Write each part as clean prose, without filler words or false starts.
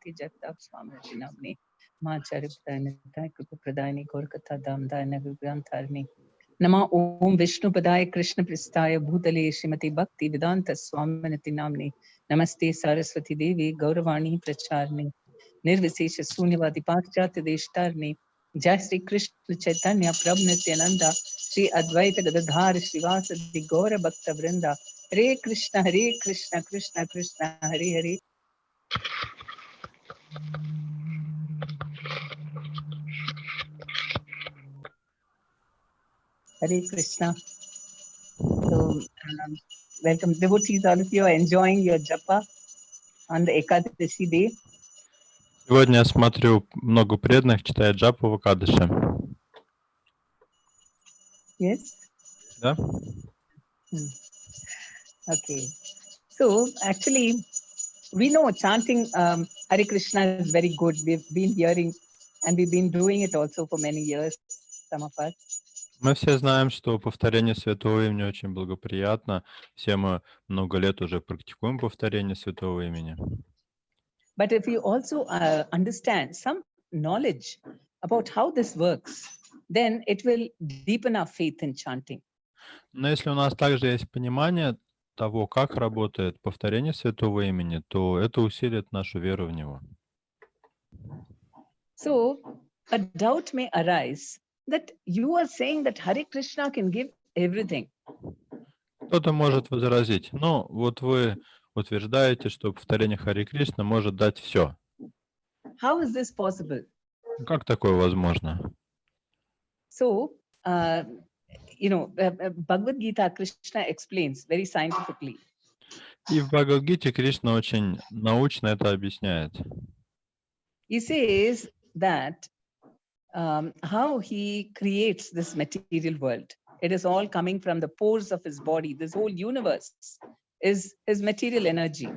Srimati Jagtap Swami Namni Macharya Pradhanita Kripa Pradhani Gorkatha Damdana Gurgrantarni Nama Om Vishnu Padaya Krishna Pristaya Bhutale Srimati Bhakti Vedanta Swaminati Namni Namaste Saraswati Devi Gauravani Pracharni Nirvisesha Sunyavadi Paschatya Deshtarni Jai Sri Krishna Chaitanya Prabhu Nityananda Sri Advaita Gadadhar Srivasadi Gaura Bhakta Vrinda Hare Krishna Krishna Krishna Hare Hare Hare Krishna. So, welcome devotees, all of you are enjoying your japa on the Ekadashi day. Сегодня я смотрю, много преданных читает джапу в Экадаши. Yes? Да? Okay. So, actually, we know chanting Hare Krishna is very good. We've been hearing and we've been doing it also for many years, some of us. Мы все знаем, что повторение святого имени очень благоприятно. Все мы много лет уже практикуем повторение святого имени. But if you also understand some knowledge about how this works, then it will deepen our faith in chanting. Но если у нас также есть понимание того, как работает повторение святого имени, то это усилит нашу веру в него. So, a doubt may arise that you are saying that Hare Krishna can give everything. Кто-то может возразить, ну, вот вы утверждаете, что повторение Харе Кришна может дать все. How is this possible? Как такое возможно? So, Bhagavad Gita, Krishna explains very scientifically. И в Бхагавад-гите Кришна очень научно это объясняет. He says that how he creates this material world. It is all coming from the pores of his body. This whole universe is his material energy.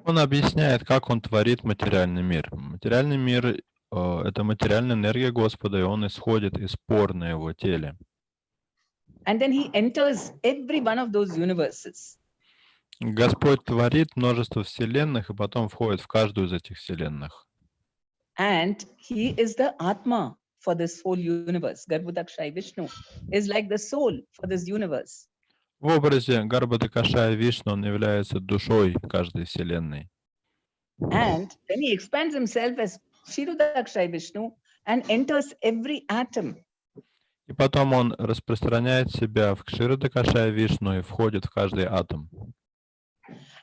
Он объясняет, как он творит материальный мир. Материальный мир — это материальная энергия Господа, и он исходит из пор на его теле. And then he enters every one of those universes. Господь творит множество вселенных, и потом входит в каждую из этих вселенных. And he is the Atma for this whole universe. Garbhodakshaya Vishnu is like the soul for this universe. В образе Гарбхадакашая Вишну он является душой каждой вселенной. And then he expands himself as Kshirodakshaya Vishnu and enters every atom. И потом он распространяет себя в Кширадакашая Вишну и входит в каждый атом.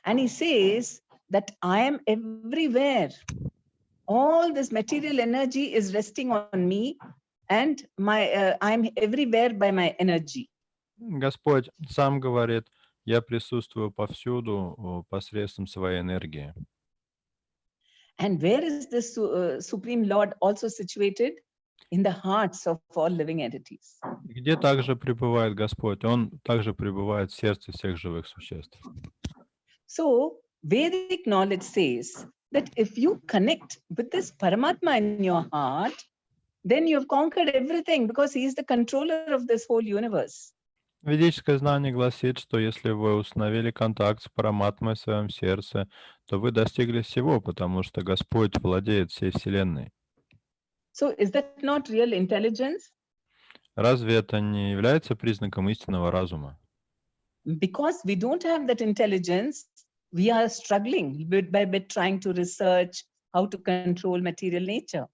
And he says that I am everywhere. All this material energy is resting on me, and I'm everywhere by my energy. Господь сам говорит, я присутствую повсюду посредством своей энергии. And where is this Supreme Lord also situated? In the hearts of all living entities. Где также пребывает Господь? Он также пребывает в сердце всех живых существ. So, Vedic knowledge says that if you connect with this Paramatma in your heart, then you have conquered everything because he is the controller of this whole universe. Ведическое знание гласит, что если вы установили контакт с Параматмой в своем сердце, то вы достигли всего, потому что Господь владеет всей Вселенной. So, is that not real intelligence? Разве это не является признаком истинного разума? Because we don't have that intelligence, we are struggling bit by bit trying to research how to control material nature.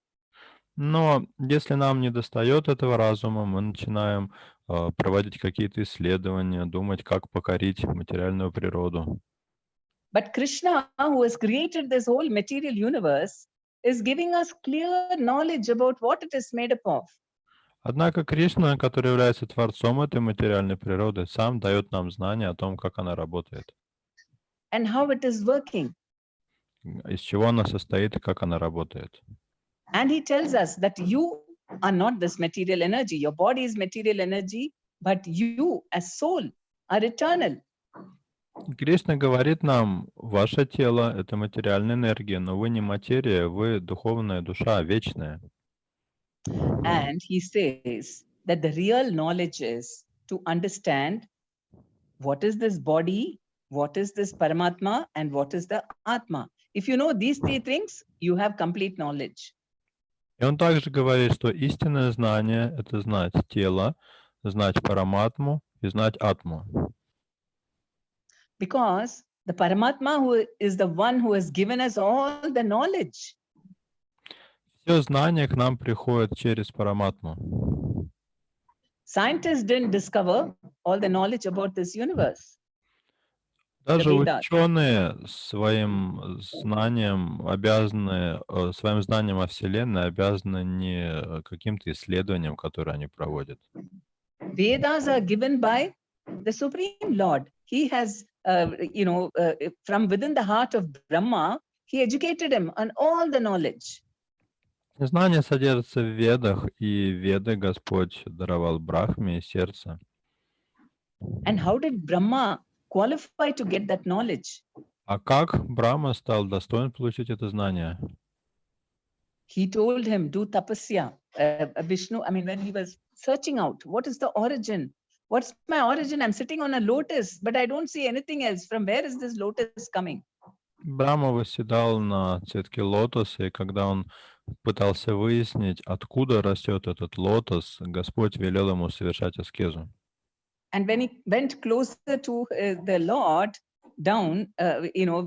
Но если нам не достает этого разума, мы начинаем проводить какие-то исследования, думать, как покорить материальную природу. But Krishna, who has created this whole material universe, is giving us clear knowledge about what it is made up of. Однако Кришна, который является творцом этой материальной природы, сам дает нам знания о том, как она работает. And how it is working. Из чего она состоит и как она работает. And he tells us that you are not this material energy. Your body is material energy, but you as soul are eternal. Кришна говорит нам, ваше тело — это материальная энергия, но вы не материя, вы духовная душа, вечная. And he says that the real knowledge is to understand what is this body, what is this Paramatma, and what is the Atma. If you know these three things, you have complete knowledge. И он также говорит, что истинное знание — это знать тело, знать параматму и знать атму. Because the Paramatma who is the one who has given us all the knowledge. Все знания к нам приходят через параматму. Scientists didn't discover all the knowledge about this universe. Даже Vedas. ученые своим знанием обязаны, своим знанием о Вселенной обязаны не каким-то исследованиям, которые они проводят. Vedas are given by the Supreme Lord. He has, from within the heart of Brahma, he educated him on all the knowledge. Знания содержатся в Ведах, и Веды Господь даровал Брахме и сердце. And how did Brahma qualify to get that knowledge? А как Брахма стал достоин получить это знание? He told him, do tapasya. Vishnu, when he was searching out, what is the origin? What's my origin? I'm sitting on a lotus, but I don't see anything else. From where is this lotus coming? Брахма восседал на цветке лотоса, и когда он пытался выяснить, откуда растет этот лотос, Господь велел ему совершать аскезу. And when he went closer to the Lord, down,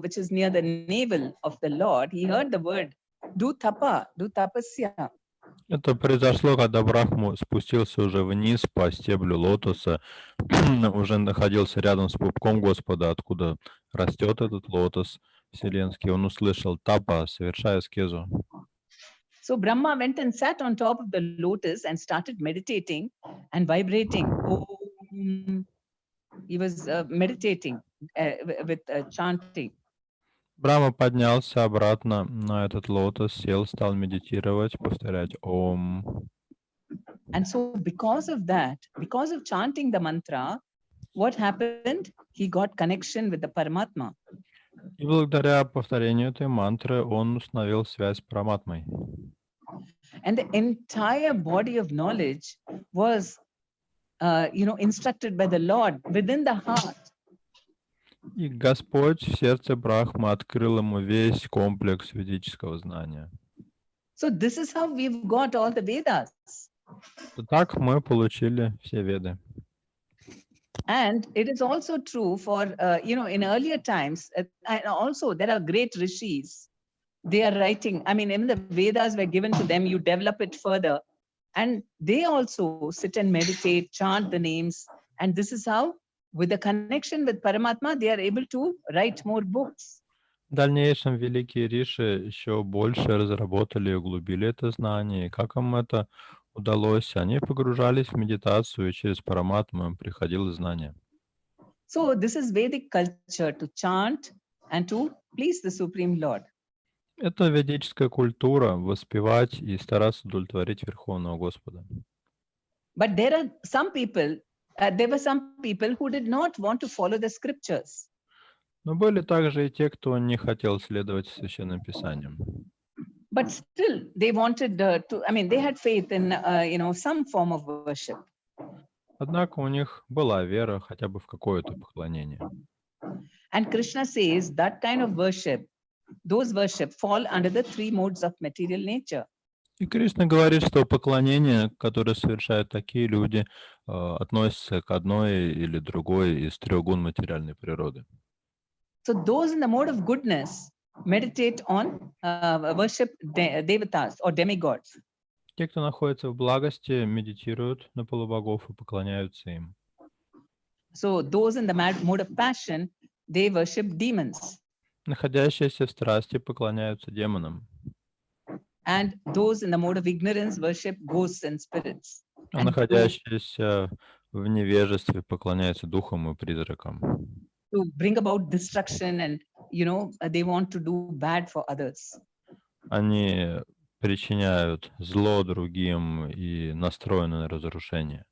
which is near the navel of the Lord, he heard the word, do tapasya. Это произошло, когда Брахма спустился уже вниз по стеблю лотоса, уже находился рядом с пупком Господа, откуда растет этот лотос вселенский. Он услышал тапа, совершая аскезу. So Brahma went and sat on top of the lotus and started meditating and vibrating. He was meditating with chanting. Брахма поднялся обратно на этот лотос, сел, стал медитировать, повторять Ом. And so because of that, because of chanting the mantra, what happened? He got connection with the Paramatma. И благодаря повторению этой мантры он установил связь с Параматмой. And the entire body of knowledge was, instructed by the Lord within the heart. И Господь в сердце Брахмы открыл ему весь комплекс ведического знания. So this is how we've got all the Vedas. Так мы получили все Веды. And it is also true for, in earlier times, and also there are great rishis. They are writing, even the Vedas were given to them, you develop it further. And they also sit and meditate, chant the names. And this is how, with the connection with Paramatma, they are able to write more books. В дальнейшем великие риши еще больше разработали и углубили это знание. И как им это удалось? Они погружались в медитацию, и через Параматму им приходило знание. So this is Vedic culture, to chant and to please the Supreme Lord. Это ведическая культура — воспевать и стараться удовлетворить Верховного Господа. But there were some people who did not want to follow the scriptures. Но были также и те, кто не хотел следовать Священным Писаниям. But still, they wanted they had faith in, some form of worship. Однако у них была вера хотя бы в какое-то поклонение. And Krishna says that kind of worship, those worship fall under the three modes of material nature. И Кришна говорит, что поклонение, которое совершают такие люди, относится к одной или другой из трех гун материальной природы. So those in the mode of goodness meditate on worship devatas or demigods. Те, кто находится в благости, медитируют на полубогов и поклоняются им. So those in the mode of passion, they worship demons. Находящиеся в страсти поклоняются демонам. And those in the mode of ignorance worship ghosts and spirits. А находящиеся в невежестве поклоняются духам и призракам. To bring about destruction and, they want to do bad for others. Они причиняют зло другим и настроены на разрушение.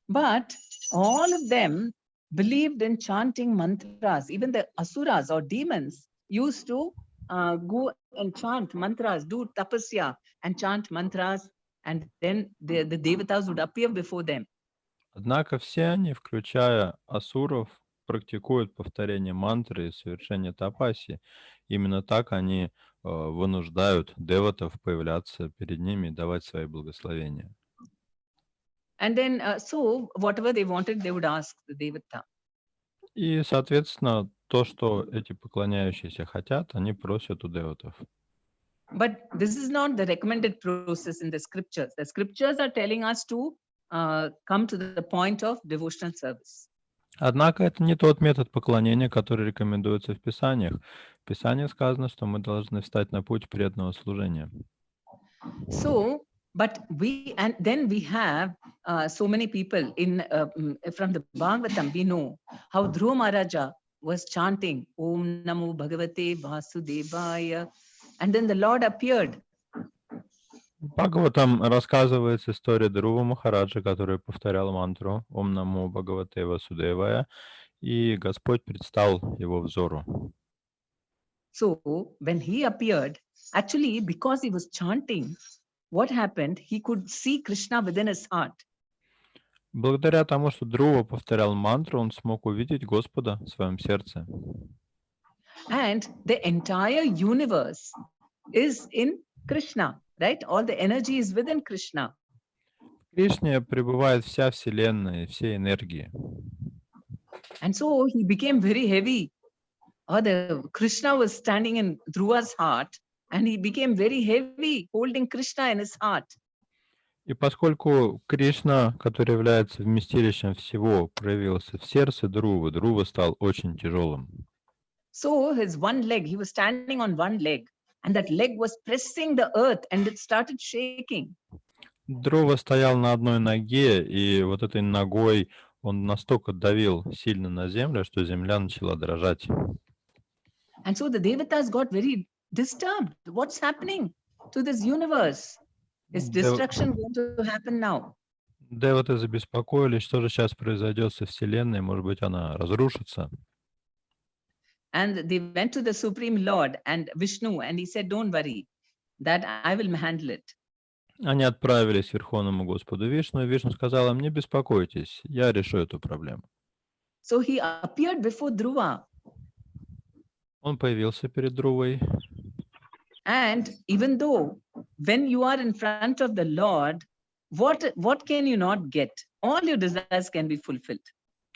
But all of them believed in chanting mantras. Even the asuras or demons used to go and chant mantras, do tapasya and chant mantras, and then the devatas would appear before them. Однако все они, включая асуров, практикуют повторение мантры и совершение тапаси. Именно так они вынуждают деватов появляться перед ними и давать свои благословения. And then, so whatever they wanted, they would ask the devata. И, соответственно, то, что эти поклоняющиеся хотят, они просят у деватов. But this is not the recommended process in the scriptures. The scriptures are telling us to come to the point of devotional service. Однако это не тот метод поклонения, который рекомендуется в Писаниях. В Писаниях сказано, что мы должны встать на путь преданного служения. So, but and then we have so many people in from the Bhagavatam. We know how Dhruva Maharaja was chanting Om Namo Bhagavate Vasudevaya, and then the Lord appeared. В Бхагаватам рассказывается история Друва Махараджа, который повторял мантру Ом Намо Бхагавате Васудевая, и Господь предстал его взору. So when he appeared, actually, because he was chanting, what happened? He could see Krishna within his heart. Благодаря тому, что Друва повторял мантру, он смог увидеть Господа в своем сердце. And the entire universe is in Krishna, right? All the energy is within Krishna. В Кришне пребывает вся Вселенная, все энергии. And so he became very heavy. The Krishna was standing in Dhruva's heart, and he became very heavy, holding Krishna in his heart. И поскольку Кришна, который является вместилищем всего, проявился в сердце Друвы, Друва стал очень тяжелым. So his one leg, he was standing on one leg, and that leg was pressing the earth, and it started shaking. Друва стоял на одной ноге, и вот этой ногой он настолько давил сильно на землю, что земля начала дрожать. And so the devatas got very disturbed. What's happening to this universe? Is destruction going to happen now? Деваты забеспокоились, что же сейчас произойдет со Вселенной, может быть, она разрушится. And they went to the Supreme Lord and Vishnu, and he said, don't worry, that I will handle it. Они отправились к Верховному Господу Вишну, и Вишну сказал им: не беспокойтесь, я решу эту проблему. So he appeared before Dhruva. Он появился перед Друвой. And even though when you are in front of the Lord, what can you not get? All your desires can be fulfilled.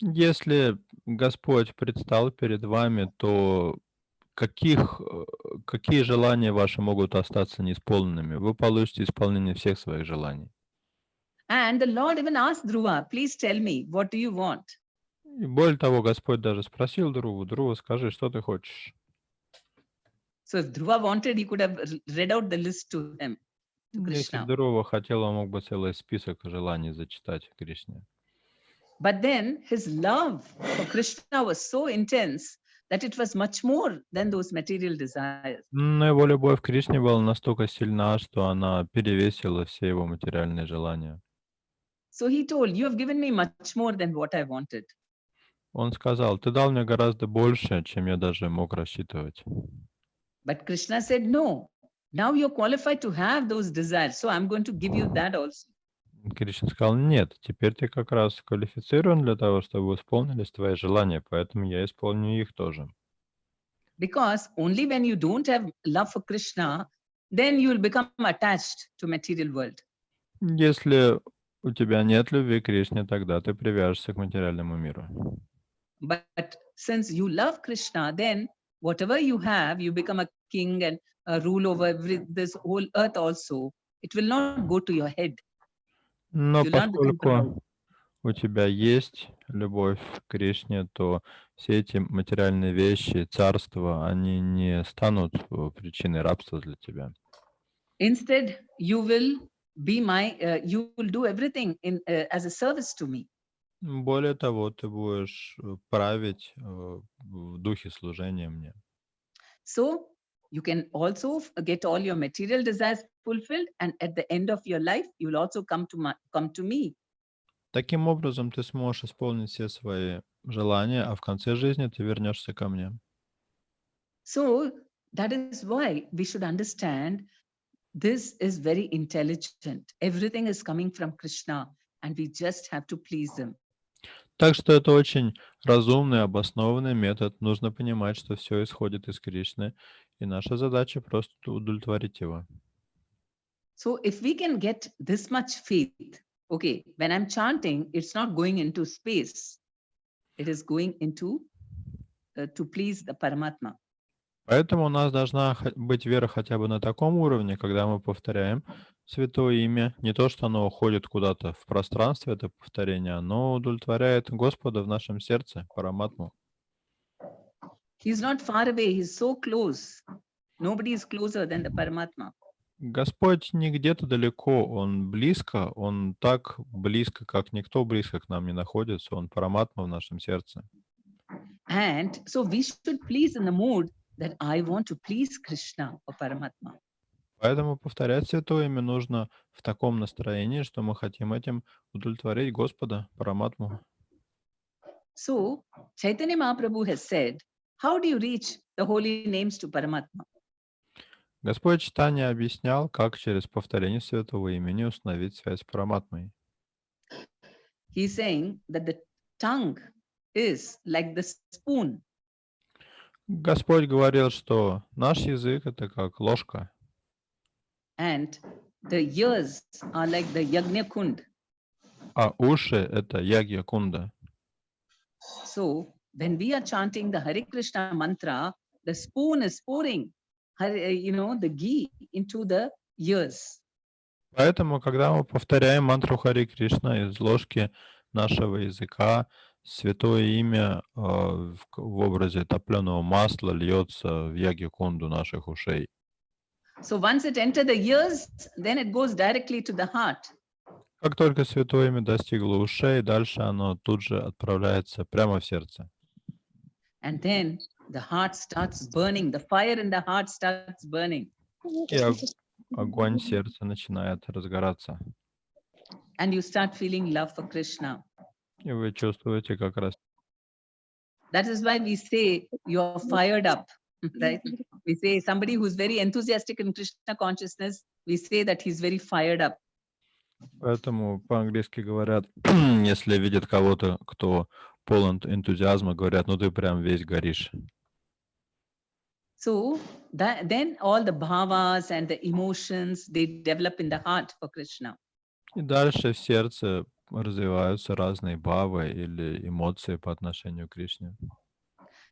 Если Господь предстал перед вами, то какие желания ваши могут остаться неисполненными? Вы получите исполнение всех своих желаний. And the Lord even asked Dhruva, please tell me, what do you want? И более того, Господь даже спросил Друву: Друва, скажи, что ты хочешь? So if Dhruva wanted, he could have read out the list to him, to Если Krishna. Друва хотел, он мог бы целый список желаний зачитать Кришне. But then his love for Krishna was so intense that it was much more than those material desires. Но его любовь к Кришне была настолько сильна, что она перевесила все его материальные желания. So he told, you have given me much more than what I wanted. Он сказал: ты дал мне гораздо больше, чем я даже мог рассчитывать. But Krishna said, no, now you're qualified to have those desires, so I'm going to give you that also. Кришна сказал: нет, теперь ты как раз квалифицирован для того, чтобы исполнились твои желания, поэтому я исполню их тоже. Because only when you don't have love for Krishna, then you will become attached to material world. Если у тебя нет любви к Кришне, тогда ты привяжешься к материальному миру. But since you love Krishna, then whatever you have, you become a king and rule over this whole earth also. It will not go to your head. Но You'll not become proud. поскольку у тебя есть любовь к Кришне, то все эти материальные вещи, царства, они не станут причиной рабства для тебя. Instead, you will be you will do everything as a service to me. Более того, ты будешь править в духе служения мне. So you can also get all your material desires fulfilled, and at the end of your life, you will also come to me. Таким образом, ты сможешь исполнить все свои желания, а в конце жизни ты вернешься ко мне. So that is why we should understand this is very intelligent. Everything is coming from Krishna, and we just have to please him. Так что это очень разумный, обоснованный метод. Нужно понимать, что все исходит из Кришны, и наша задача просто удовлетворить его. So if we can get this much faith, okay, when I'm chanting, it's not going into space. It is going into to please the Paramatma. Поэтому у нас должна быть вера хотя бы на таком уровне, когда мы повторяем святое имя. Не то, что оно уходит куда-то в пространство, это повторение, оно удовлетворяет Господа в нашем сердце, Параматму. He's not far away, he's so close. Nobody is closer than the Paramatma. Господь не где-то далеко, Он близко, Он так близко, как никто близко к нам не находится, Он Параматма в нашем сердце. And so we should please in the mood that I want to please Krishna or Paramatma. Поэтому повторять святое имя нужно в таком настроении, что мы хотим этим удовлетворить Господа, Параматму. So Chaitanya Mahaprabhu has said, how do you reach the holy names to Paramatma? Господь Чайтанья объяснял, как через повторение святого имени установить связь с Параматмой. He's saying that the tongue is like the spoon. Господь говорил, что наш язык — это как ложка, And the ears are like the Yagna Kund. а уши — это ягья кунда. So when we are chanting the Hare Krishna mantra, the spoon is pouring, the ghee into the ears. Поэтому, когда мы повторяем мантру Хари Кришна из ложки нашего языка, святое имя в образе топленого масла льется в ягья кунду наших ушей. So once it enters the ears, then it goes directly to the heart. Как только святое имя достигло ушей, дальше оно тут же отправляется прямо в сердце. And then the heart starts burning. The fire in the heart starts burning. И огонь сердца начинает разгораться. And you start feeling love for Krishna. И вы чувствуете как раз. That is why we say you're fired up, right? We say somebody who's very enthusiastic in Krishna consciousness, we say that he's very fired up. Поэтому по-английски говорят, если видят кого-то, кто полон энтузиазма, говорят, ну ты прям весь горишь. So then all the bhavas and the emotions, they develop in the heart for Krishna. И дальше в сердце развиваются разные бхавы или эмоции по отношению к Кришне.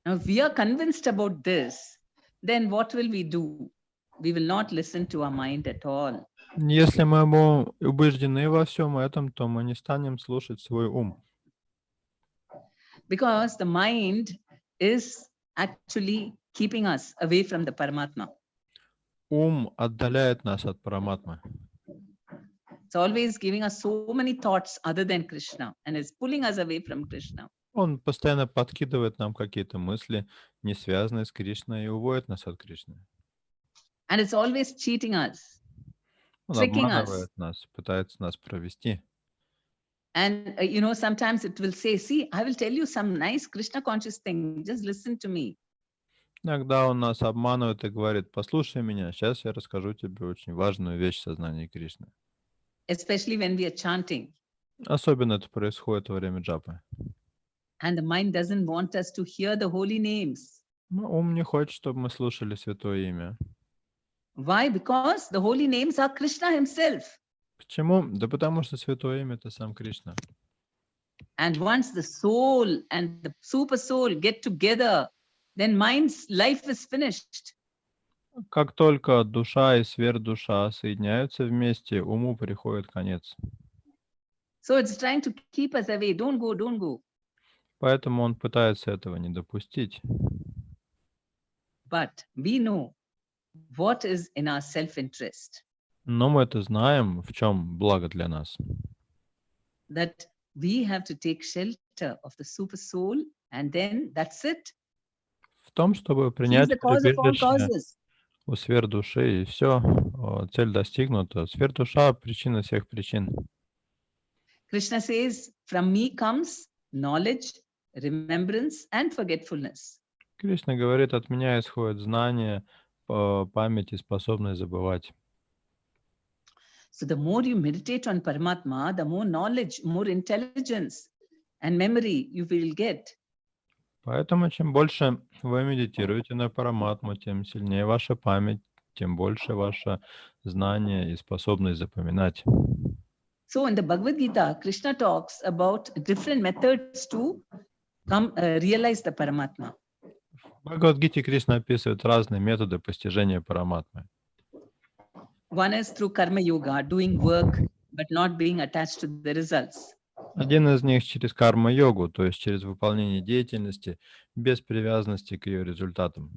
Now, if we are convinced about this, then what will we do? We will not listen to our mind at all. Если мы убеждены во всем этом, то мы не станем слушать свой ум. Because the mind is actually keeping us away from the Paramatma. Ум отдаляет нас от Параматмы. It's always giving us so many thoughts other than Krishna and is pulling us away from Krishna. Он постоянно подкидывает нам какие-то мысли, не связанные с Кришной, и уводит нас от Кришны. And it's always cheating us, Он tricking обманывает us. нас, пытается нас провести. And, sometimes it will say, see, I will tell you some nice Krishna conscious thing. Just listen to me. Иногда он нас обманывает и говорит, послушай меня, сейчас я расскажу тебе очень важную вещь в сознании Кришны. Especially when we are chanting. Особенно это происходит во время джапы. And the mind doesn't want us to hear the holy names. Но ум не хочет, чтобы мы слушали святое имя. Why? Because the holy names are Krishna himself. Почему? Да потому что святое имя — это сам Кришна. And once the soul and the super soul get together, then mind's life is finished. Как только душа и сверхдуша соединяются вместе, уму приходит конец. So it's trying to keep us away. Don't go, don't go. Поэтому он пытается этого не допустить. But we know what is in our self-interest. Но мы это знаем, в чем благо для нас. That we have to take shelter of the super soul, and then that's it. В том, чтобы He is принять the cause of all прибежище causes. у сверхдуши, и все, цель достигнута. Сверхдуша — причина всех причин. Krishna says, from me comes knowledge, remembrance, and forgetfulness. Кришна говорит, от меня исходит знание, память и способность забывать. So the more you meditate on Paramatma, the more knowledge, more intelligence, and memory you will get. Поэтому чем больше вы медитируете на параматму, тем сильнее ваша память, тем больше ваше знание и способность запоминать. So in the Bhagavad Gita, Krishna talks about different methods to realize the Paramatma. В Бхагавад-гите Кришна описывает разные методы постижения параматмы. One is through karma yoga, doing work but not being attached to the results. Один из них через карма-йогу, то есть через выполнение деятельности без привязанности к ее результатам.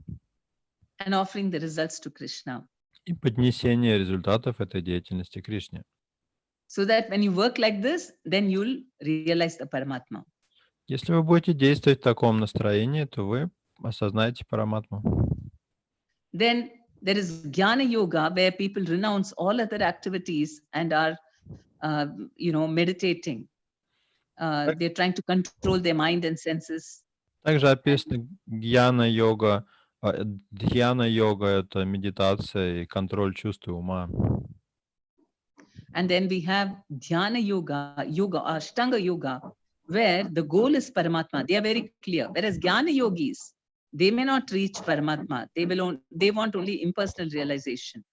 And offering the results to Krishna. И поднесение результатов этой деятельности Кришне. So that when you work like this, then you'll realize the Paramatma. Если вы будете действовать в таком настроении, то вы осознаете параматму. Then there is Jnana Yoga, where people renounce all other activities and are, meditating. They're trying to control their mind and senses. Также описана гьяна-йога. Дхьяна-йога — это медитация и контроль чувств и ума. And then we have Dhyana Yoga, Ashtanga Yoga, where the goal is Paramatma. They are very clear. Whereas Jnana Yogis, they may not reach Paramatma. They want only impersonal realization.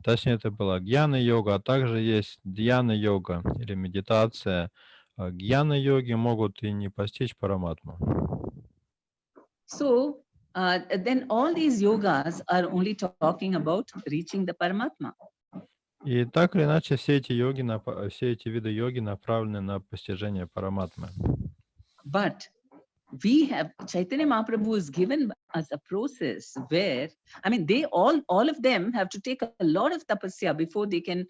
Точнее, это была гьяна-йога, а также есть дьяна-йога или медитация. Гьяна-йоги могут и не постичь параматму. So then all these yogas are only talking about reaching the Paramatma. И так или иначе, все эти виды йоги направлены на постижение параматмы. But we have, Chaitanya Mahaprabhu has given us a process where, they all of them have to take a lot of tapasya before they can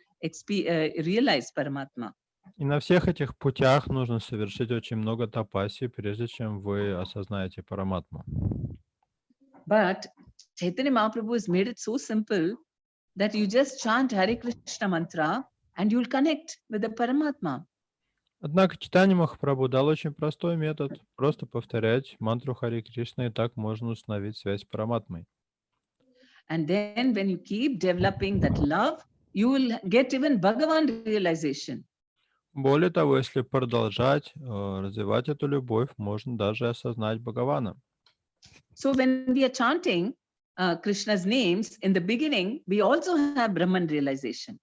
realize Paramatma. И на всех этих путях нужно совершить очень много тапаси, прежде чем вы осознаете параматму. But Chaitanya Mahaprabhu has made it so simple that you just chant Hare Krishna mantra and you'll connect with the Paramatma. Однако Чайтанья Махапрабху дал очень простой метод. Просто повторять мантру Харе Кришна, и так можно установить связь с параматмой. And then when you keep developing that love, you will get even Bhagavan realization. Более того, если продолжать развивать эту любовь, можно даже осознать Бхагавана. So when we are chanting Krishna's names, in the beginning, we also have Brahman realization.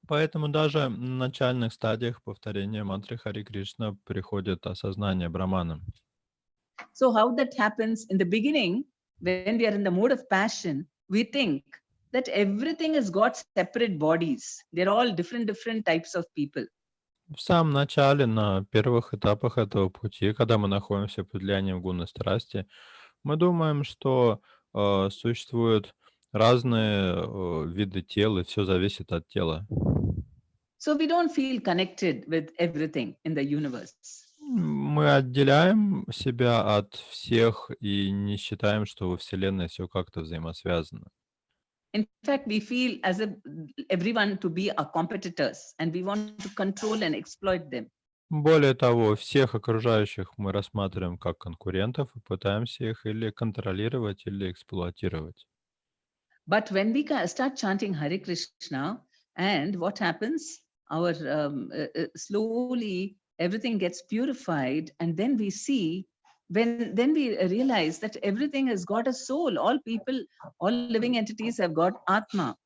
Поэтому даже на начальных стадиях повторения мантры Харе Кришна приходит осознание Брахмана. So how that happens in the beginning, when we are in the mode of passion, we think that everything has got separate bodies. They're all different types of people. В самом начале, на первых этапах этого пути, когда мы находимся под влиянием гуны страсти, мы думаем, что существуют разные виды тел, и все зависит от тела. So we don't feel connected with everything in the universe. Мы отделяем себя от всех и не считаем, что во Вселенной все как-то взаимосвязано. In fact, we feel as if everyone to be our competitors and we want to control and exploit them. Более того, всех окружающих мы рассматриваем как конкурентов и пытаемся их или контролировать, или эксплуатировать. But when we start chanting Hare Krishna, and what happens? Our slowly everything gets purified, and then we see then we realize that everything has got a soul. All people, all living entities have got Atma.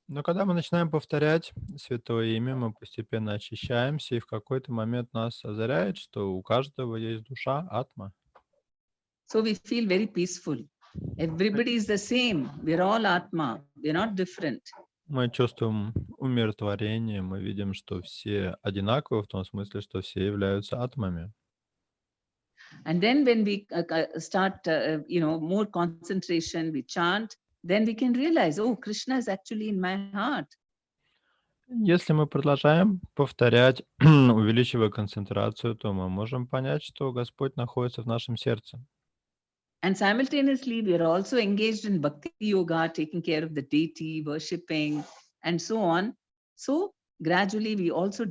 Но когда мы начинаем повторять святое имя, мы постепенно очищаемся, и в какой-то момент нас озаряет, что у каждого есть душа, атма. So we feel very peaceful. Everybody is the same. We're all Atma. We're not different. Мы чувствуем умиротворение, мы видим, что все одинаковы в том смысле, что все являются атмами. And then when we start, more concentration, we chant, then we can realize, oh, Krishna is actually in my heart. Если мы продолжаем повторять, увеличивая концентрацию, то мы можем понять, что Господь находится в нашем сердце. And simultaneously, we are also engaged in bhakti yoga, taking care of the deity, worshipping, and so on. So gradually, we also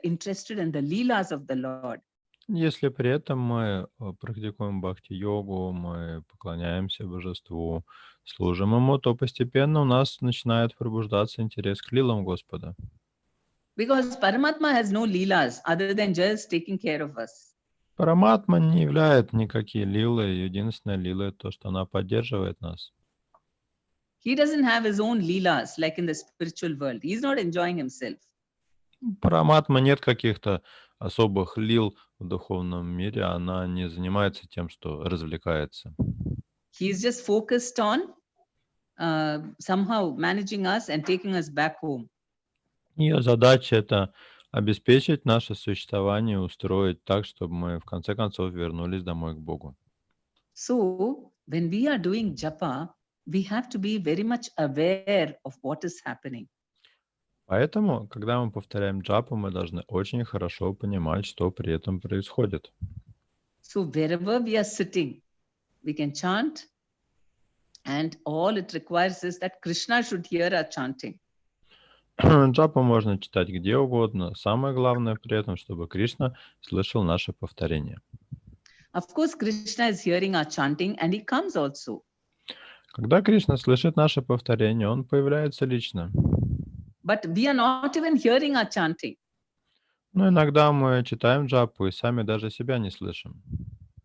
interested in the leelas of the Lord. Если при этом мы практикуем бхакти-йогу, мы поклоняемся божеству, служим ему, то постепенно у нас начинает пробуждаться интерес к лилам Господа. Because Paramatma has no leelas other than just taking care of us. Параматма не являет никакие лилы. Единственная лила — это то, что она поддерживает нас. He doesn't have his own leelas like in the spiritual world. He's not enjoying himself. Параматма нет каких-то особых лил в духовном мире. Она не занимается тем, что развлекается. He's just focused on somehow managing us and taking us back home. Ее задача — это обеспечить наше существование, устроить так, чтобы мы в конце концов вернулись домой к Богу. So when we are doing japa, we have to be very much aware of what is happening. Поэтому, когда мы повторяем джапу, мы должны очень хорошо понимать, что при этом происходит. So wherever we are sitting, we can chant, and all it requires is that Krishna should hear our chanting. Джапу можно читать где угодно. Самое главное при этом, чтобы Кришна слышал наше повторение. Of course, Krishna is hearing our chanting and he comes also. Когда Кришна слышит наше повторение, он появляется лично. But we are not even hearing our chanting. Но иногда мы читаем джапу и сами даже себя не слышим.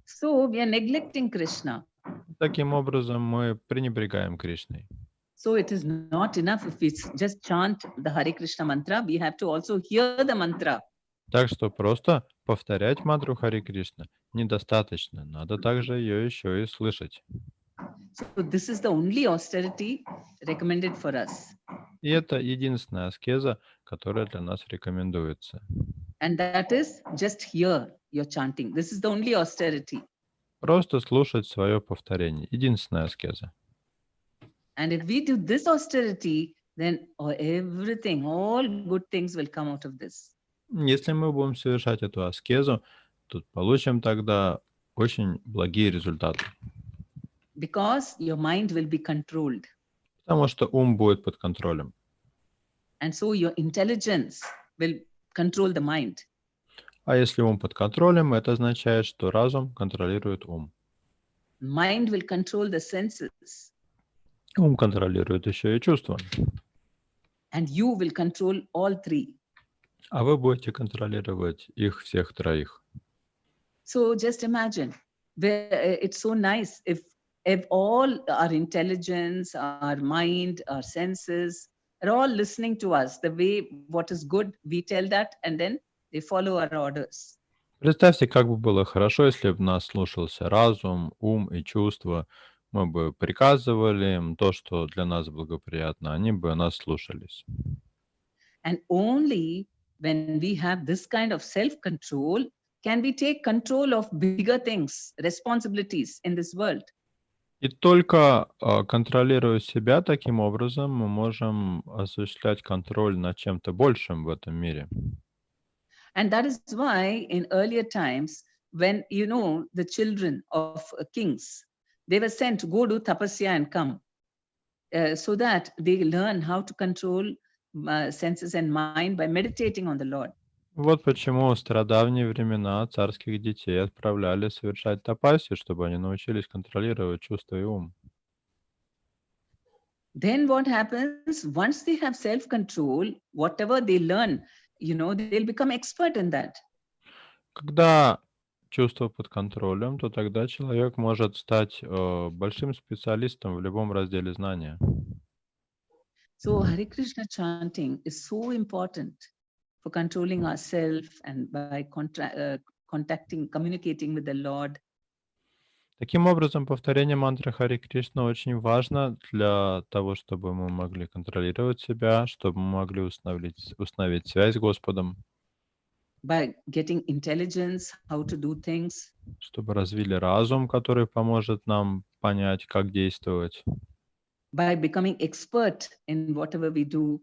So we are neglecting Krishna. Таким образом, мы пренебрегаем Кришной. So it is not enough if we just chant the Hare Krishna mantra. We have to also hear the mantra. Так что просто повторять мантру Харе Кришна недостаточно. Надо также ее еще и слышать. So this is the only austerity recommended for us. И это единственная аскеза, которая для нас рекомендуется. And that is just hear your chanting. This is the only austerity. Просто слушать свое повторение. Единственная аскеза. And if we do this austerity, then everything, all good things will come out of this. Если мы будем совершать эту аскезу, то получим тогда очень благие результаты. Because your mind will be controlled. Потому что ум будет под контролем. And so your intelligence will control the mind. А если ум под контролем, это означает, что разум контролирует ум. Mind will control the senses. Ум контролирует еще и чувства. And you will control all three. А вы будете контролировать их всех троих. So just imagine, it's so nice if all our intelligence, our mind, our senses are all listening to us. The way what is good, we tell that, and then they follow our orders. Представьте, как бы было хорошо, если бы нас слушался разум, ум и чувства. Мы бы приказывали им то, что для нас благоприятно, они бы нас слушались. And only when we have this kind of self-control can we take control of bigger things, responsibilities in this world. И только контролируя себя таким образом, мы можем осуществлять контроль над чем-то большим в этом мире. And that is why in earlier times, when, the children of kings, they were sent to go do tapasya and come, so that they learn how to control senses and mind by meditating on the Lord. Вот почему в стародавние времена царских детей отправляли совершать тапасию, чтобы они научились контролировать чувства и ум. Then what happens, once they have self-control, whatever they learn, they'll become expert in that. Когда чувство под контролем, то тогда человек может стать большим специалистом в любом разделе знания. So Hare Krishna chanting is so important for controlling ourselves and by communicating with the Lord. Таким образом, повторение мантры Харе Кришна очень важно для того, чтобы мы могли контролировать себя, чтобы мы могли установить связь с Господом. By getting intelligence, how to do things. Чтобы развили разум, который поможет нам понять, как действовать. By becoming expert in whatever we do.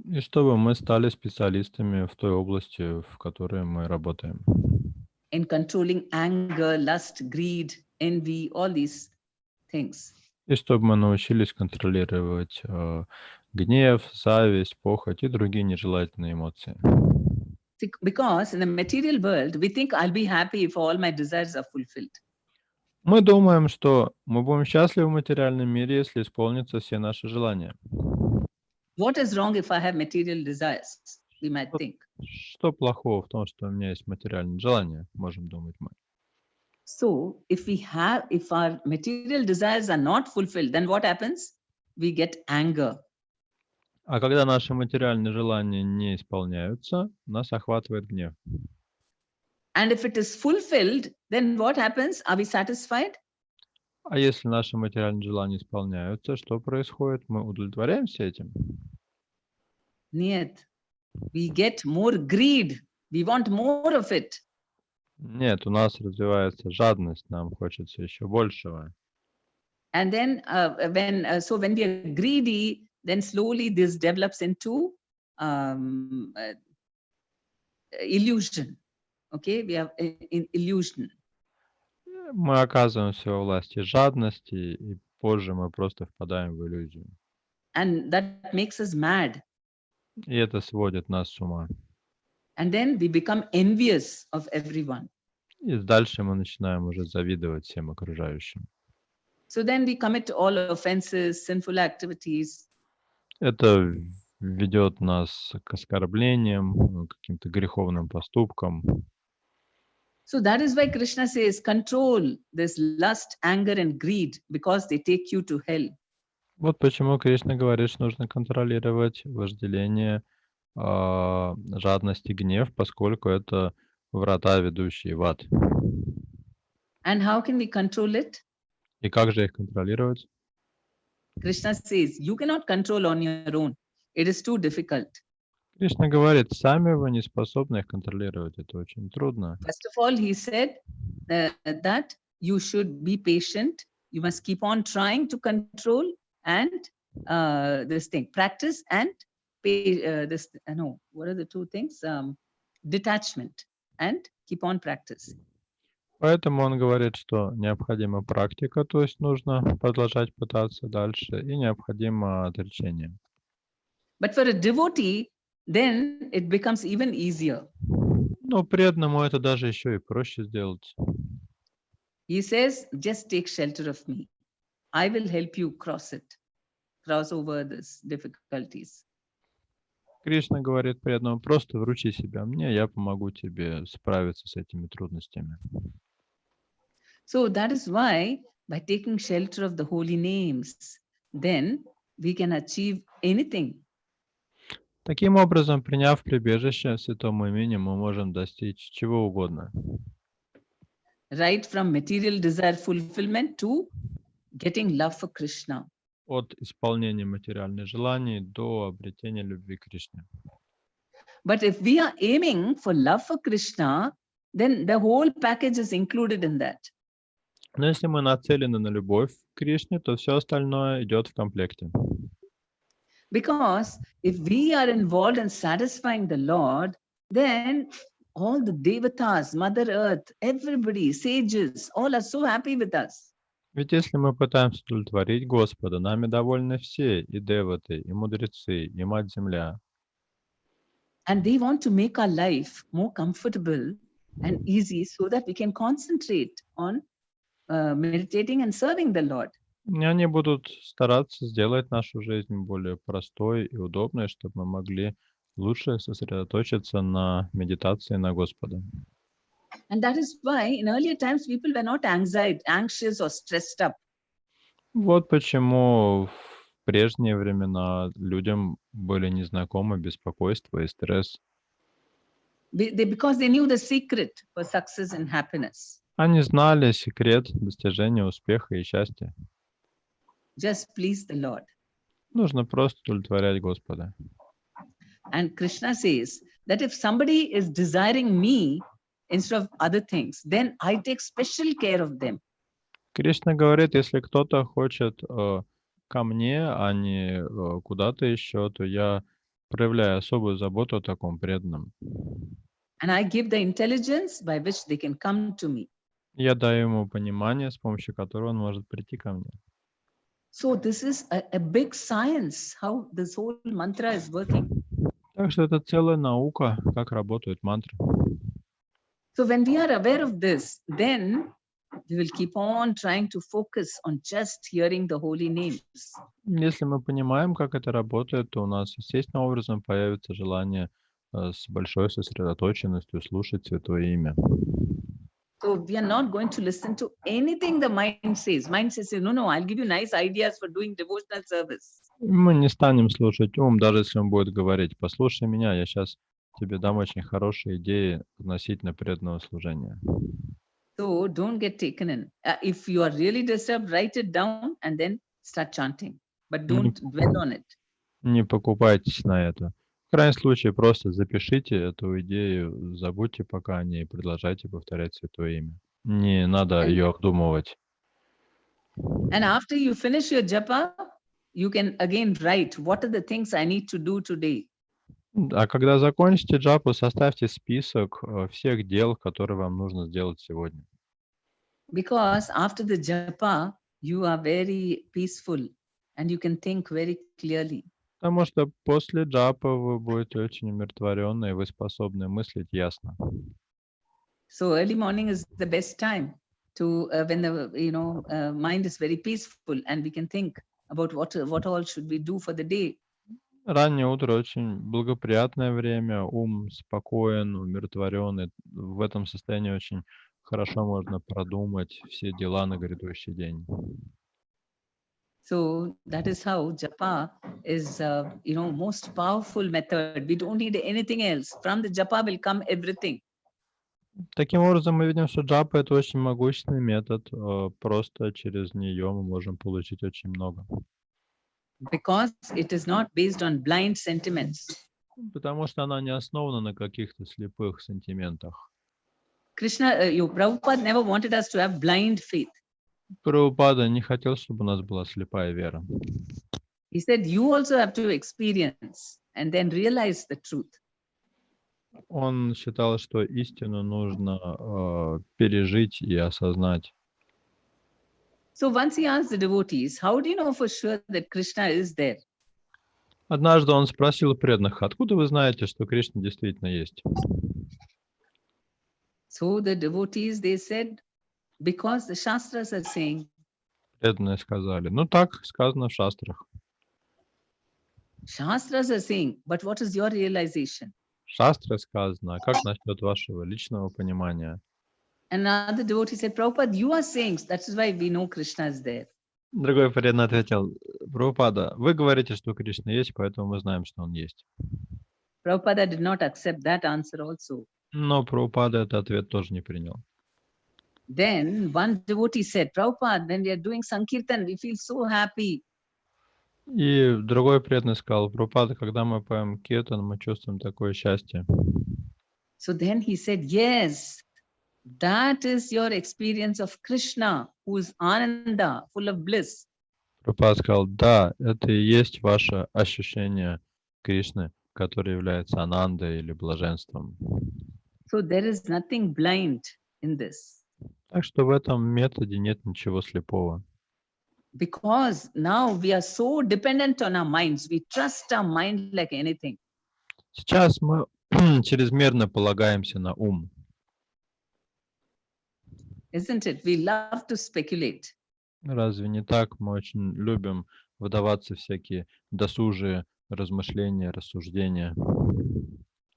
И чтобы мы стали специалистами в той области, в которой мы работаем. In controlling anger, lust, greed, envy, all these things. И чтобы мы научились контролировать гнев, зависть, похоть и другие нежелательные эмоции. Because in the material world, we think I'll be happy if all my desires are fulfilled. Мы думаем, что мы будем счастливы в материальном мире, если исполнятся все наши желания. What is wrong if I have material desires? we might think. Что плохого в том, что у меня есть материальное желание, можем думать мы. So if our material desires are not fulfilled, then what happens? We get anger. А когда наши материальные желания не исполняются, нас охватывает гнев. And if it is fulfilled, then what happens? Are we satisfied? А если наши материальные желания исполняются, что происходит? Мы удовлетворяемся этим? Нет. We get more greed. We want more of it. Нет, у нас развивается жадность, нам хочется еще большего. And then when we are greedy, then slowly this develops into illusion. Okay, we have illusion. Мы оказываемся во власти жадности, и позже мы просто впадаем в иллюзию. And that makes us mad. И это сводит нас с ума. And then we become envious of everyone. И дальше мы начинаем уже завидовать всем окружающим. So then we commit all offenses, sinful activities. Это ведет нас к оскорблениям, к каким-то греховным поступкам. So that is why Krishna says, control this lust, anger, and greed, because they take you to hell. Вот почему Кришна говорит, что нужно контролировать вожделение, жадность и гнев, поскольку это врата, ведущие в ад. And how can we control it? И как же их контролировать? Krishna says, you cannot control on your own. It is too difficult. Кришна говорит, сами вы не способны их контролировать, это очень трудно. First of all, he said that you should be patient. You must keep on trying to control and practice and what are the two things? Detachment and keep on practicing. Поэтому он говорит, что необходима практика, то есть нужно продолжать пытаться дальше, и необходимо отречение. But for a devotee, then it becomes even easier. Но преданному это даже еще и проще сделать. He says, just take shelter of me. I will help you cross over these difficulties. Кришна говорит преданному, просто вручи себя мне, я помогу тебе справиться с этими трудностями. So that is why by taking shelter of the holy names, then we can achieve anything. Таким образом, приняв прибежище святому имени, мы можем достичь чего угодно. Right from material desire fulfillment to getting love for Krishna. От исполнения материальных желаний до обретения любви к Кришне. But if we are aiming for love for Krishna, then the whole package is included in that. Но если мы нацелены на любовь к Кришне, то все остальное идет в комплекте. Because if we are involved in satisfying the Lord, then all the devatas, Mother Earth, everybody, sages, all are so happy with us. Ведь если мы пытаемся удовлетворить Господа, нами довольны все, и деваты, и мудрецы, и Мать-Земля. And they want to make our life more comfortable and easy so that we can concentrate on meditating and serving the Lord. И они будут стараться сделать нашу жизнь более простой и удобной, чтобы мы могли лучше сосредоточиться на медитации на Господа. And that is why in earlier times people were not anxious or stressed up. Вот почему в прежние времена людям были незнакомы беспокойство и стресс. Because they knew the secret for success and happiness. Они знали секрет достижения успеха и счастья. Just please the Lord. Нужно просто удовлетворять Господа. And Krishna says that if somebody is desiring me instead of other things, then I take special care of them. Кришна говорит, если кто-то хочет ко мне, а не куда-то еще, то я проявляю особую заботу о таком преданном. And I give the intelligence by which they can come to me. Я даю ему понимание, с помощью которого он может прийти ко мне. So this is a big science, how this whole mantra is working. Так что это целая наука, как работают мантры. So when we are aware of this, then we will keep on trying to focus on just hearing the holy names. Если мы понимаем, как это работает, то у нас естественным образом появится желание с большой сосредоточенностью слушать Святое Имя. So we are not going to listen to anything the mind says. Mind says, no, I'll give you nice ideas for doing devotional service. Мы не станем слушать ум, даже если он будет говорить: послушай меня, я сейчас тебе дам очень хорошие идеи относительно преданного служения. So don't get taken in. If you are really disturbed, write it down and then start chanting. But don't dwell on it. Не покупайтесь на это. В крайнем случае, просто запишите эту идею, забудьте пока о ней и продолжайте повторять Святое Имя. Не надо ее обдумывать. And after you finish your japa, you can again write, what are the things I need to do today? А когда закончите джапу, составьте список всех дел, которые вам нужно сделать сегодня. Because after the japa, you are very peaceful and you can think very clearly. Потому что после джапа вы будете очень умиротворенны, и вы способны мыслить ясно. So early morning is the best time to when the mind is very peaceful and we can think about what all should we do for the day. Раннее утро очень благоприятное время, ум спокоен, умиротворенный. В этом состоянии очень хорошо можно продумать все дела на грядущий день. So that is how japa is, most powerful method. We don't need anything else. From the japa will come everything. Таким образом, мы видим, что джапа — это очень могущественный метод. Просто через нее мы можем получить очень много. Because it is not based on blind sentiments. Потому что она не основана на каких-то слепых сантиментах. Prabhupada never wanted us to have blind faith. Прабхупада не хотел, чтобы у нас была слепая вера. He said, you also have to experience and then realize the truth. Он считал, что истину нужно пережить и осознать. So once he asked the devotees, how do you know for sure that Krishna is there? Однажды он спросил преданных: откуда вы знаете, что Кришна действительно есть? So the devotees, they said, because the Shastras are saying. Преданные сказали: ну так сказано в шастрах. Shastras are saying, but what is your realization? Шастры сказано, а как насчет вашего личного понимания? Another devotee said, Prabhupada, you are saying, that is why we know Krishna is there. Другой преданный ответил: Прабхупада, вы говорите, что Кришна есть, поэтому мы знаем, что он есть. Prabhupada did not accept that answer also. Но Прабхупада этот ответ тоже не принял. Then one devotee said, Prabhupada, when we are doing Sankirtan, we feel so happy. И другой преданный сказал: Прабхупада, когда мы поем киртан, мы чувствуем такое счастье. So then he said, yes, that is your experience of Krishna, who is Ananda, full of bliss. Прабхупада сказал: да, это и есть ваше ощущение Кришны, который является анандой или блаженством. So there is nothing blind in this. Так что в этом методе нет ничего слепого. Because now we are so dependent on our minds. We trust our mind like anything. Сейчас мы чрезмерно полагаемся на ум. Isn't it? We love to speculate. Разве не так? Мы очень любим вдаваться в всякие досужие размышления, рассуждения.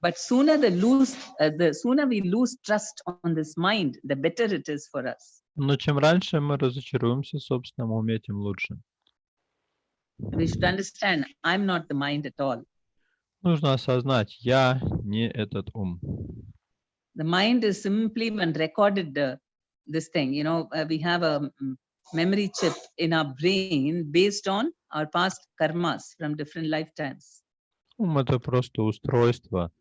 But sooner the sooner we lose trust on this mind, the better it is for us. Но чем раньше мы разочаруемся в собственном уме, тем лучше. We should understand, I'm not the mind at all. Нужно осознать: я не этот ум. The mind is simply one recorded this thing. We have a memory chip in our brain based on our past karmas from different lifetimes. Ум — это просто устройство,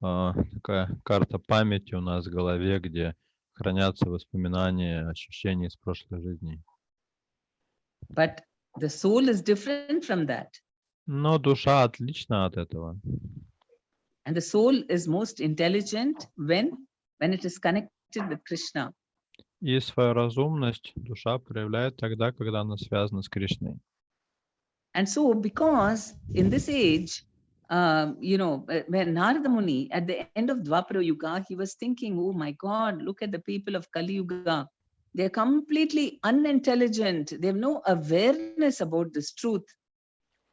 такая карта памяти у нас в голове, где хранятся воспоминания, ощущения из прошлой жизни. But the soul is different from that. Но душа отлична от этого. And the soul is most intelligent when it is connected with Krishna. И свою разумность душа проявляет тогда, когда она связана с Кришной. And so, because in this age, when Narada Muni, at the end of Dwapara Yuga, he was thinking, oh my God, look at the people of Kali Yuga. They're completely unintelligent. They have no awareness about this truth.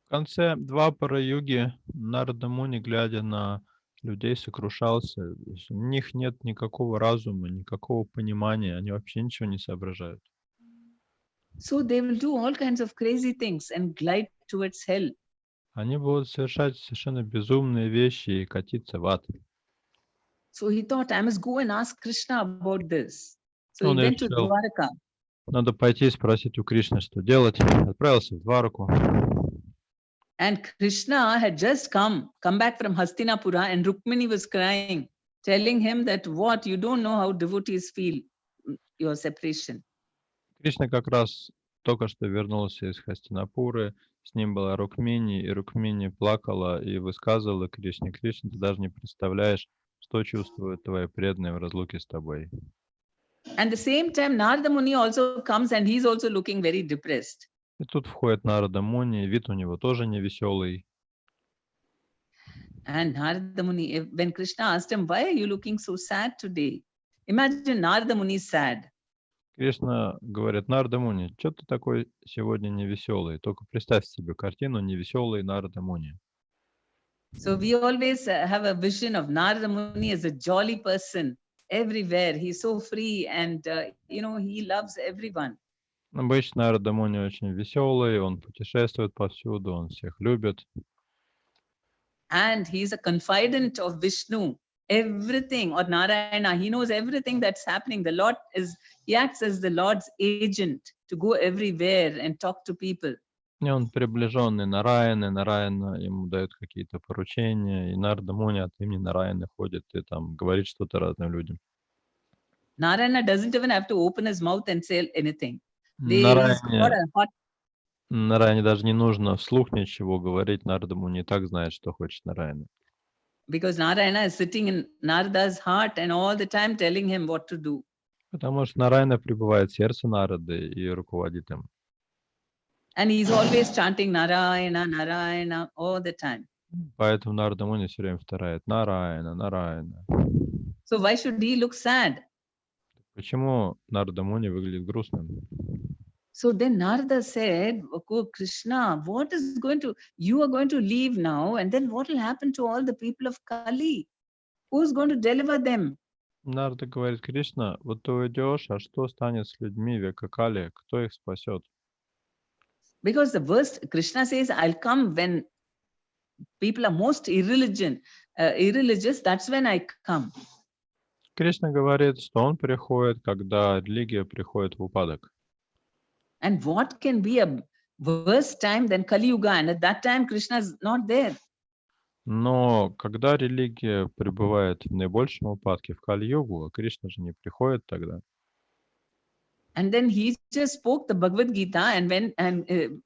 В конце Двапара-юги Нарада Муни, глядя на людей сокрушался. У них нет никакого разума, никакого понимания, они вообще ничего не соображают. So they will do all kinds of crazy things and glide towards hell. Они будут совершать совершенно безумные вещи и катиться в ад. So he thought, I must go and ask Krishna about this. So he Он went to решил, Dwarka. надо пойти спросить у Кришны, что делать. Отправился в Двараку. And Krishna had just come back from Hastinapura, and Rukmini was crying, telling him that what, you don't know how devotees feel your separation. Кришна как раз только что вернулся из Хастинапуры, с ним была Рукмини, и Рукмини плакала и высказывала Кришне: Кришна, ты даже не представляешь, что чувствуют твои преданные в разлуке с тобой. And the same time, Narada Muni also comes, and he's also looking very depressed. И тут входит Нарада Муни, вид у него тоже не веселый. And Narada Muni, when Krishna asked him, why are you looking so sad today? Imagine Narada Muni is sad. Кришна говорит: Нарада Муни, что ты такой сегодня невеселый? Только представь себе картину невеселый Нарада Муни. So we always have a vision of Narada Muni as a jolly person everywhere. He's so free and, he loves everyone. Обычно Нарада Муни очень веселый, он путешествует повсюду, он всех любит. And he's a confidant of Vishnu. Everything, or Narayana, he knows everything that's happening. He acts as the Lord's agent to go everywhere and talk to people. И он приближенный Нараяны, Нараяна ему дает какие-то поручения, и Нарада Муни от имени Нараяны ходит и там говорит что-то разным людям. Narayana doesn't even have to open his mouth and say anything. He's got a hot. Нараяне даже не нужно вслух ничего говорить, Нарада Муни и так знает, что хочет Нараяна. Because Narayana is sitting in Narada's heart and all the time telling him what to do. Потому что Нараяна пребывает в сердце Нарады и руководит им. And he's always chanting Narayana, Narayana all the time. Поэтому Нарада Муни все время повторяет Нараяна, Нараяна. So why should he look sad? Почему Нарада Муни выглядит грустным? So then Narada said, oh, Krishna, you are going to leave now, and then what will happen to all the people of Kali? Who's going to deliver them? Нарада говорит: Кришна, вот ты уйдешь, а что станет с людьми века Кали? Кто их спасет? Because the verse, Krishna says, I'll come when people are most irreligious, that's when I come. Кришна говорит, что он приходит, когда религия приходит в упадок. And what can be a worse time than Kali Yuga? And at that time, Krishna is not there. Но когда религия пребывает в наибольшем упадке, в Кали-югу, а Кришна же не приходит тогда. And then he just spoke the Bhagavad Gita, and when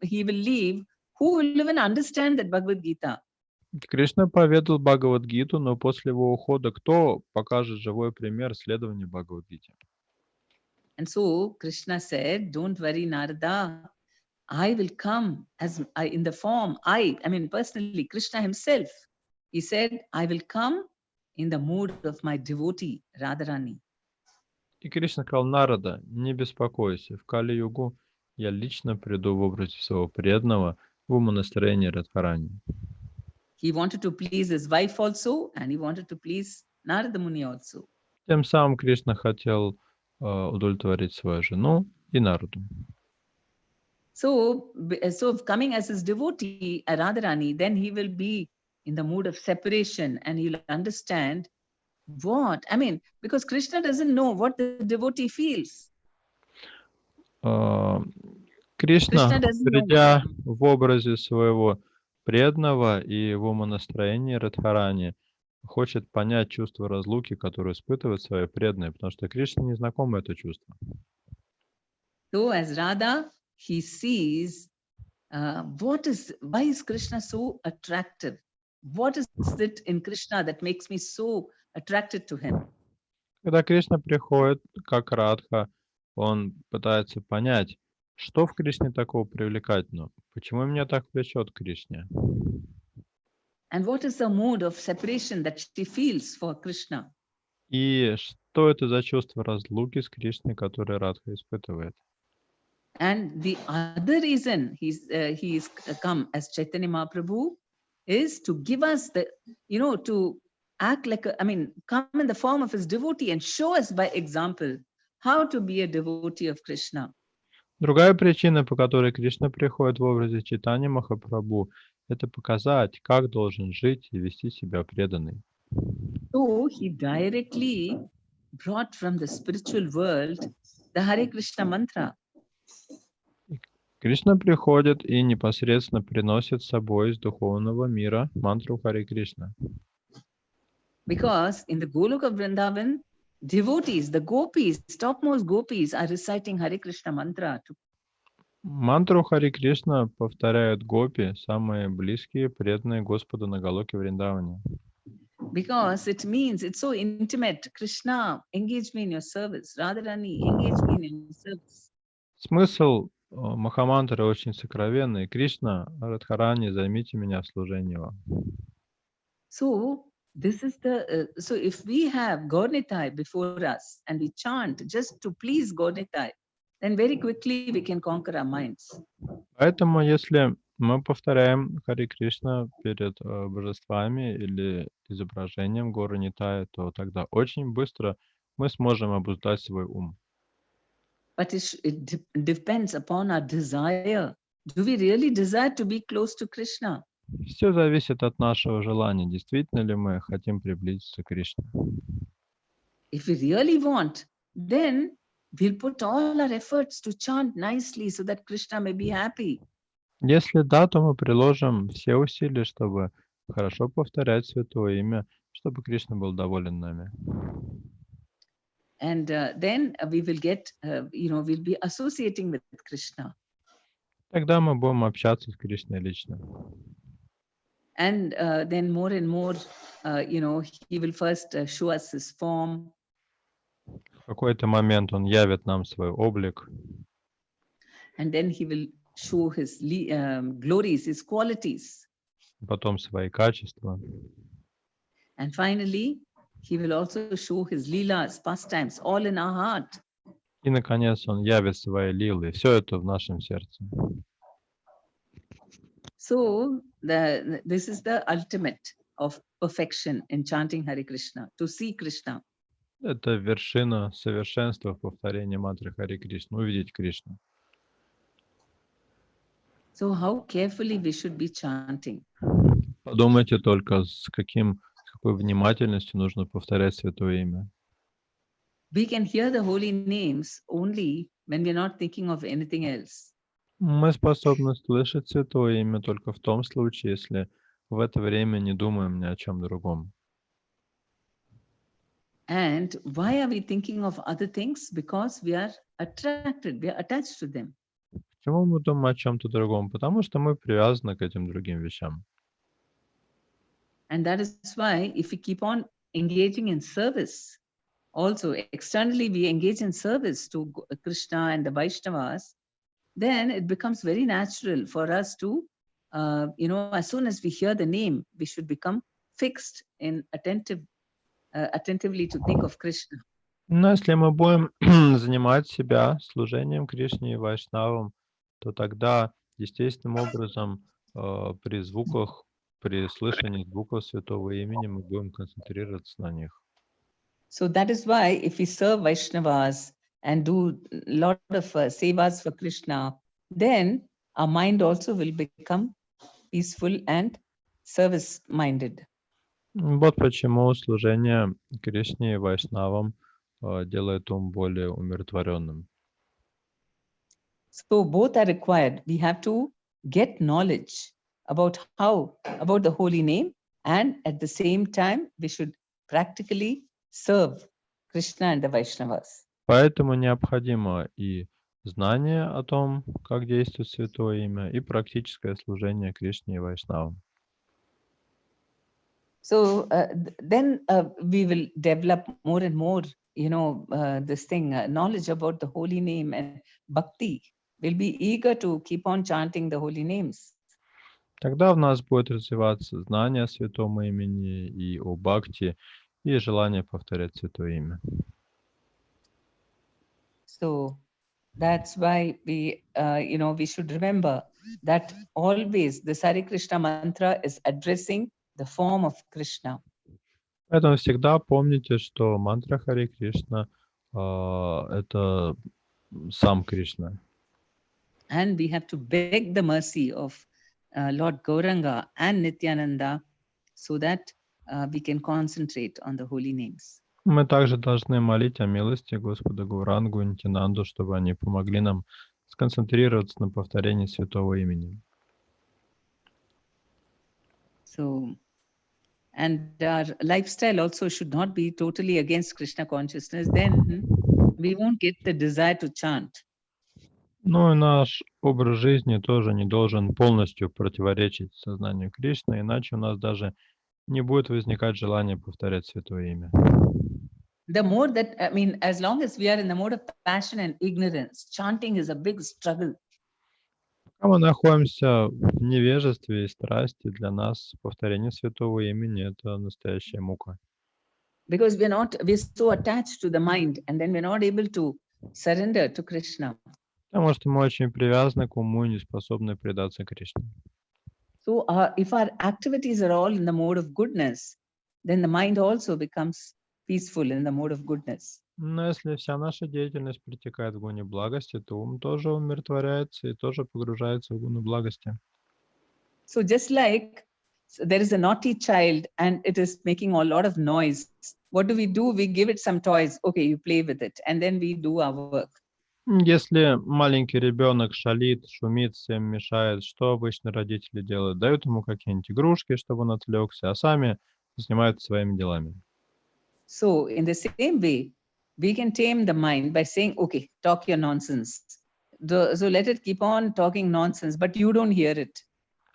he will leave, who will even understand that Bhagavad Gita? Кришна поведал Бхагавад-гиту, но после его ухода кто покажет живой пример следования Бхагавад-гите? And so Krishna said, don't worry, Narada, I will come in the form, personally, Krishna himself. He said, I will come in the mood of my devotee, Radharani. И Кришна сказал: Нарада, не беспокойся, в Кали-югу я лично приду в образе своего преданного в умонастроении Радхарани. He wanted to please his wife also, and he wanted to please Narada Muni also. Тем самым Кришна хотел удовлетворить свою жену и Нараду. So coming as his devotee, Radharani, then he will be in the mood of separation, and he'll understand because Krishna doesn't know what the devotee feels. Кришна, придя в образе своего преданного и в умонастроении Радхарани, хочет понять чувство разлуки, которое испытывают свои преданные, потому что Кришне не знакомо это чувство. So as Radha, he sees why is Krishna so attractive? What is it in Krishna that makes me so attracted to him? Когда Кришна приходит как Радха, он пытается понять, что в Кришне такого привлекательного, почему меня так влечет к Кришне. And what is the mood of separation that she feels for Krishna? И что это за чувство разлуки с Кришной, которое Радха испытывает? And the other reason he's come as Chaitanya Mahaprabhu is to give us to act like, come in the form of his devotee and show us by example how to be a devotee of Krishna. Другая причина, по которой Кришна приходит в образе Чайтаньи Махапрабху, это показать, как должен жить и вести себя преданный. So he directly brought from the spiritual world the Hare Krishna mantra. Кришна приходит и непосредственно приносит с собой из духовного мира мантру Харе Кришна. Because in the Goloka Vrindavan, devotees, the gopis, topmost gopis are reciting Hare Krishna mantra. Мантру Харе Кришна повторяют гопи, самые близкие, преданные Господу на Галоке Вриндаване. Because it means it's so intimate. Krishna, engage me in your service. Radharani, engage me in your service. Смысл Махамантры очень сокровенный. Кришна, Радхарани, займите меня в служении вам. So this is so if we have Gaurnitai before us and we chant just to please Gaurnitai, then very quickly we can conquer our minds. Поэтому, если мы повторяем Харе Кришна перед божествами или изображением горы Нитая, то тогда очень быстро мы сможем обуздать свой ум. But it depends upon our desire. Do we really desire to be close to Krishna? Все зависит от нашего желания. Действительно ли мы хотим приблизиться к Кришне? If we really want, then we'll put all our efforts to chant nicely so that Krishna may be happy. Если да, то мы приложим все усилия, чтобы хорошо повторять Святое Имя, чтобы Кришна был доволен нами. And then we will get, we'll be associating with Krishna. Тогда мы будем общаться с Кришной лично. And then more and more, he will first show us his form. В какой-то момент он явит нам свой облик. And then he will show his glories, his qualities. Потом свои качества. And finally, he will also show his leelas, pastimes, all in our heart. И, наконец, он явит свои лилы. Все это в нашем сердце. So, this is the ultimate of perfection in chanting Hare Krishna, to see Krishna. Это вершина совершенства в повторении мантры Харе Кришна, увидеть Кришну. So, how carefully we should be chanting. Подумайте только, с какой внимательностью нужно повторять Святое Имя. We can hear the holy names only when we are not thinking of anything else. Мы способны слышать Святое Имя только в том случае, если в это время не думаем ни о чем другом. And why are we thinking of other things? Because we are attracted, we are attached to them. Почему мы думаем о чем-то другом? Потому что мы привязаны к этим другим вещам. And that is why if we keep on engaging in service, also externally we engage in service to Krishna and the Vaishnavas, then it becomes very natural for us to, as soon as we hear the name, we should become fixed in attentively to think of Krishna. Но если мы будем занимать себя служением Кришне и Вайшнавам, то тогда естественным образом при слышании звуков Святого Имени мы будем концентрироваться на них. So that is why if we serve Vaishnavas and do a lot of sevas for Krishna, then our mind also will become peaceful and service-minded. Вот почему служение Кришне и Вайшнавам делает ум более умиротворенным. So both are required. We have to get knowledge about the holy name, and at the same time, we should practically serve Krishna and the Vaishnavas. Поэтому необходимо и знание о том, как действует Святое Имя, и практическое служение Кришне и Вайшнавам. So then we will develop more and more, knowledge about the holy name and bhakti. We'll be eager to keep on chanting the holy names. Тогда в нас будет развиваться знание о Святом Имени и о бхакти, и желание повторять Святое Имя. So that's why we should remember that always the Hare Krishna mantra is addressing the form of Krishna. Поэтому всегда помните, что мантра Хари Кришна это сам Кришна. And we have to beg the mercy of Lord Gauranga and Nityananda so that we can concentrate on the holy names. Мы также должны молить о милости Господа Гурангу и Нитянанду, чтобы они помогли нам сконцентрироваться на повторении святого имени. So, and our lifestyle also should not be totally against Krishna consciousness. Then we won't get the desire to chant. Ну и наш образ жизни тоже не должен полностью противоречить сознанию Кришны, иначе у нас даже не будет возникать желания повторять святое имя. The more that, I mean, as long as we are in the mode of passion and ignorance, chanting is a big struggle. Пока мы находимся в невежестве и страсти, для нас повторение святого имени — это настоящая мука. Because we're so attached to the mind, and then we're not able to surrender to Krishna. Потому что мы очень привязаны к уму и не способны предаться Кришне. So if our activities are all in the mode of goodness, then the mind also becomes peaceful in the mode of goodness. Но если вся наша деятельность протекает в гуне благости, то ум тоже умиротворяется и тоже погружается в гуну благости. So just like there is a naughty child and it is making a lot of noise, what do? We give it some toys. Okay, you play with it, and then we do our work. Если маленький ребенок шалит, шумит, всем мешает, что обычно родители делают? Дают ему какие-нибудь игрушки, чтобы он отвлекся, а сами занимаются своими делами. So in the same way, we can tame the mind by saying, okay, talk your nonsense. So let it keep on talking nonsense, but you don't hear it.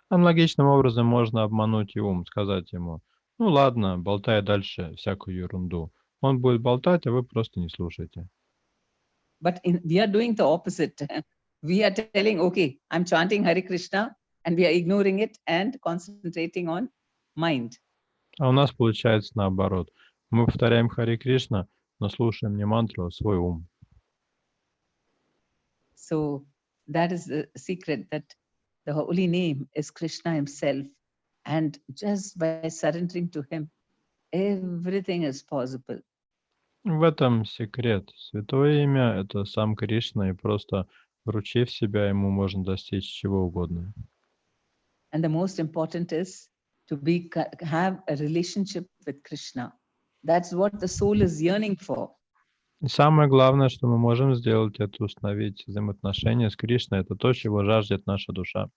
Аналогичным образом можно обмануть и ум, сказать ему: ну ладно, болтай дальше всякую ерунду. Он будет болтать, а вы просто не слушаете. But we are doing the opposite. We are telling, okay, I'm chanting Hare Krishna, and we are ignoring it and concentrating on mind. А у нас получается наоборот. Мы повторяем Харе Кришна, но слушаем не мантру, а свой ум. So that is the secret, that the holy name is Krishna himself. And just by surrendering to him, everything is possible. В этом секрет. Святое имя — это сам Кришна, и просто вручив себя ему, можно достичь чего угодно. And the most important is to have a relationship with Krishna. That's what the soul is yearning for. И самое главное, что мы можем сделать, это установить взаимоотношения с Кришной. Это то, чего жаждет наша душа.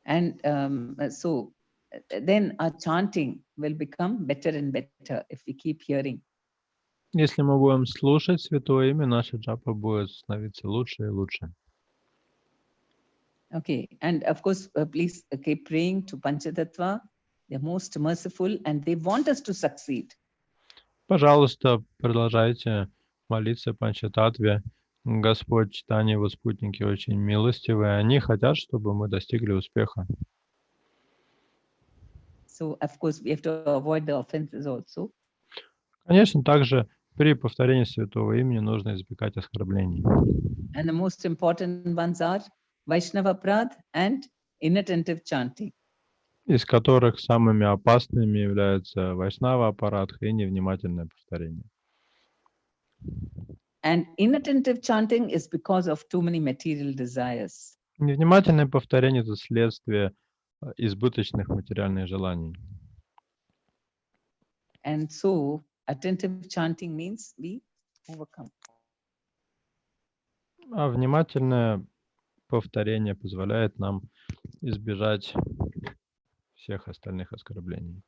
And so then our chanting will become better and better if we keep hearing. Если мы будем слушать святое имя, наша джапа будет становиться лучше и лучше. Okay, and of course, please keep praying to Panchatattva. They're most merciful and they want us to succeed. Пожалуйста, продолжайте молиться Панчататтве. Господь, Читание, его спутники очень милостивые. Они хотят, чтобы мы достигли успеха. So, of course, we have to avoid the offenses also. Конечно, также при повторении святого имени нужно избегать оскорблений. And the most important ones are Vaishnava Prad and inattentive chanting. Из которых самыми опасными являются Вайшнава Апарадха и невнимательное повторение. And inattentive chanting is because of too many material desires. Невнимательное повторение — это следствие избыточных материальных желаний. And so attentive chanting means we overcome. А внимательное повторение позволяет нам избежать всех остальных оскорблений.